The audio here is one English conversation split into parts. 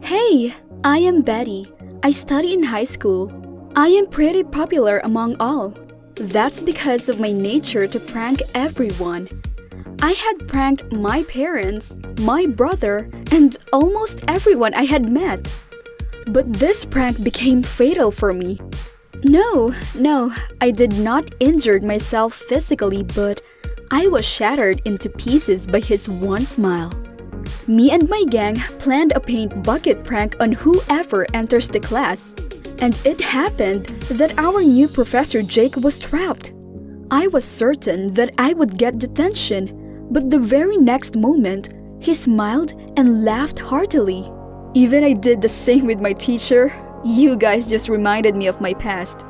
Hey, I am Betty. I study in high school. I am pretty popular among all. That's because of my nature to prank everyone. I had pranked my parents, my brother, and almost everyone I had met. But this prank became fatal for me. No, I did not injure myself physically, but I was shattered into pieces by his one smile. Me and my gang planned a paint bucket prank on whoever enters the class. And it happened that our new professor Jake was trapped. I was certain that I would get detention, but the very next moment, he smiled and laughed heartily. Even I did the same with my teacher. You guys just reminded me of my past.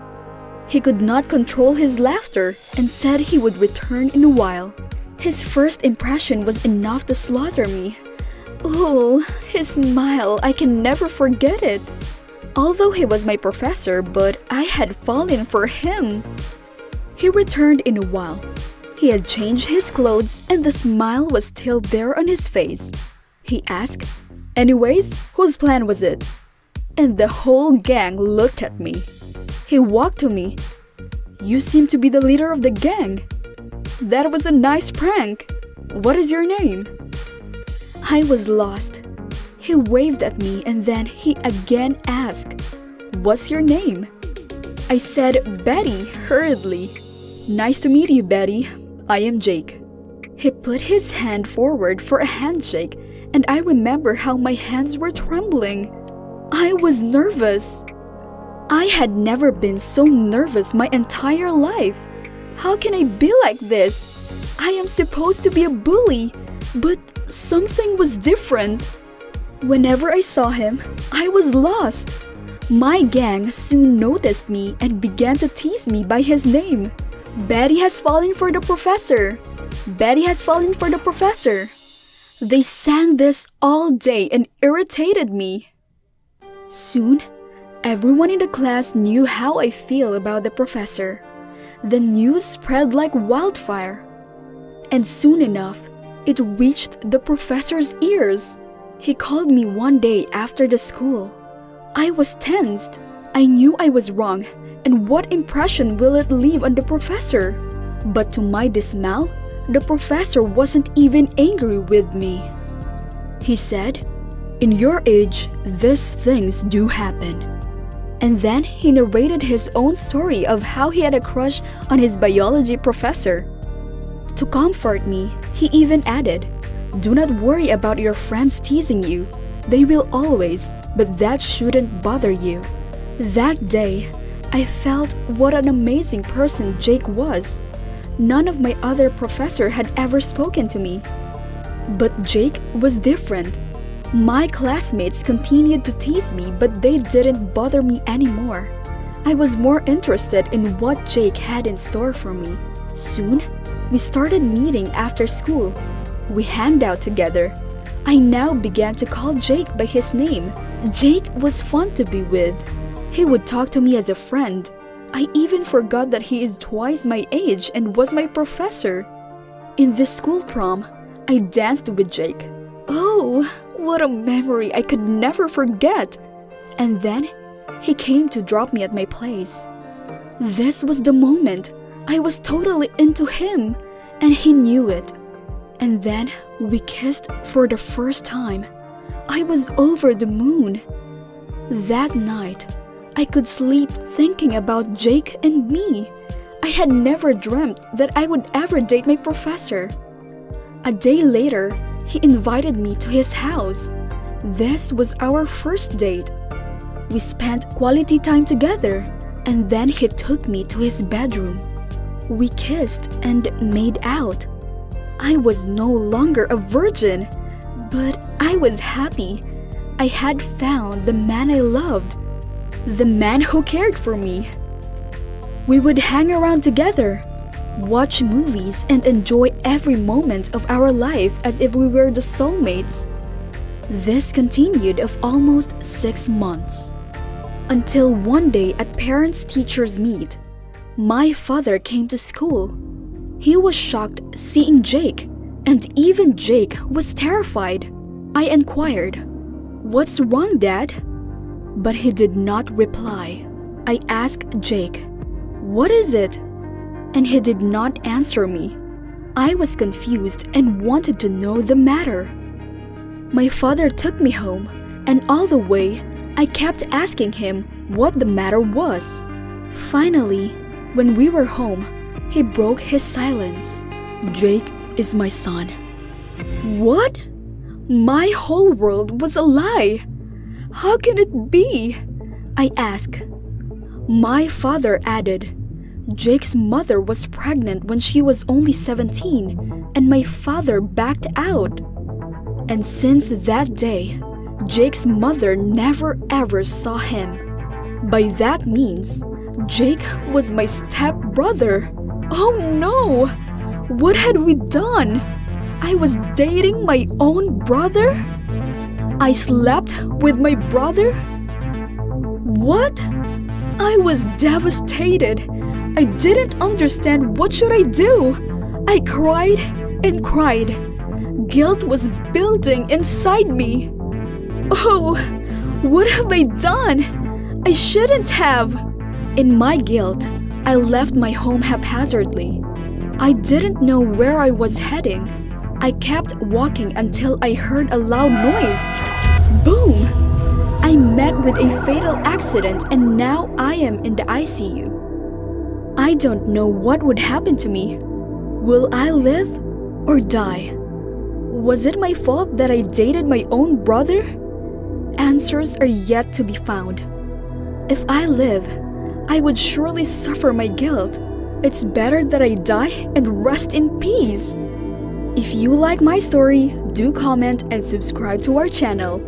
He could not control his laughter and said he would return in a while. His first impression was enough to slaughter me. Oh, his smile, I can never forget it. Although he was my professor, but I had fallen for him. He returned in a while. He had changed his clothes and the smile was still there on his face. He asked, "Anyways, whose plan was it?" And the whole gang looked at me. He walked to me. "You seem to be the leader of the gang. That was a nice prank. What is your name?" I was lost. He waved at me and then he again asked, "What's your name?" I said, "Betty," hurriedly. "Nice to meet you, Betty. I am Jake." He put his hand forward for a handshake and I remember how my hands were trembling. I was nervous. I had never been so nervous my entire life. How can I be like this? I am supposed to be a bully, but something was different. Whenever I saw him, I was lost. My gang soon noticed me and began to tease me by his name. "Betty has fallen for the professor. Betty has fallen for the professor." They sang this all day and irritated me. Soon, everyone in the class knew how I feel about the professor. The news spread like wildfire. And soon enough, it reached the professor's ears. He called me one day after the school. I was tensed. I knew I was wrong, and what impression will it leave on the professor? But to my dismay, the professor wasn't even angry with me. He said, "In your age, these things do happen." And then he narrated his own story of how he had a crush on his biology professor. To comfort me, he even added, "Do not worry about your friends teasing you. They will always, but that shouldn't bother you." That day, I felt what an amazing person Jake was. None of my other professors had ever spoken to me. But Jake was different. My classmates continued to tease me, but they didn't bother me anymore. I was more interested in what Jake had in store for me. Soon, we started meeting after school. We hanged out together. I now began to call Jake by his name. Jake was fun to be with. He would talk to me as a friend. I even forgot that he is twice my age and was my professor. In this school prom, I danced with Jake. Oh, what a memory I could never forget. And then, he came to drop me at my place. This was the moment. I was totally into him, and he knew it. And then we kissed for the first time. I was over the moon. That night, I could sleep thinking about Jake and me. I had never dreamt that I would ever date my professor. A day later, he invited me to his house. This was our first date. We spent quality time together, and then he took me to his bedroom. We kissed and made out. I was no longer a virgin, but I was happy. I had found the man I loved, the man who cared for me. We would hang around together, watch movies, and enjoy every moment of our life as if we were the soulmates. This continued of almost 6 months. Until one day at parents-teachers meet, my father came to school. He was shocked seeing Jake, and even Jake was terrified. I inquired, "What's wrong, Dad?" But he did not reply. I asked Jake, "What is it?" And he did not answer me. I was confused and wanted to know the matter. My father took me home, and all the way, I kept asking him what the matter was. Finally, when we were home, he broke his silence. "Jake is my son." What? My whole world was a lie. How can it be? I asked. My father added, "Jake's mother was pregnant when she was only 17, and my father backed out." And since that day, Jake's mother never ever saw him. By that means, Jake was my stepbrother. Oh no! What had we done? I was dating my own brother? I slept with my brother? What? I was devastated. I didn't understand what should I do. I cried and cried. Guilt was building inside me. Oh, what have I done? I shouldn't have. In my guilt, I left my home haphazardly. I didn't know where I was heading. I kept walking until I heard a loud noise. Boom! I met with a fatal accident and now I am in the ICU. I don't know what would happen to me. Will I live or die? Was it my fault that I dated my own brother? Answers are yet to be found. If I live, I would surely suffer my guilt. It's better that I die and rest in peace. If you like my story, do comment and subscribe to our channel.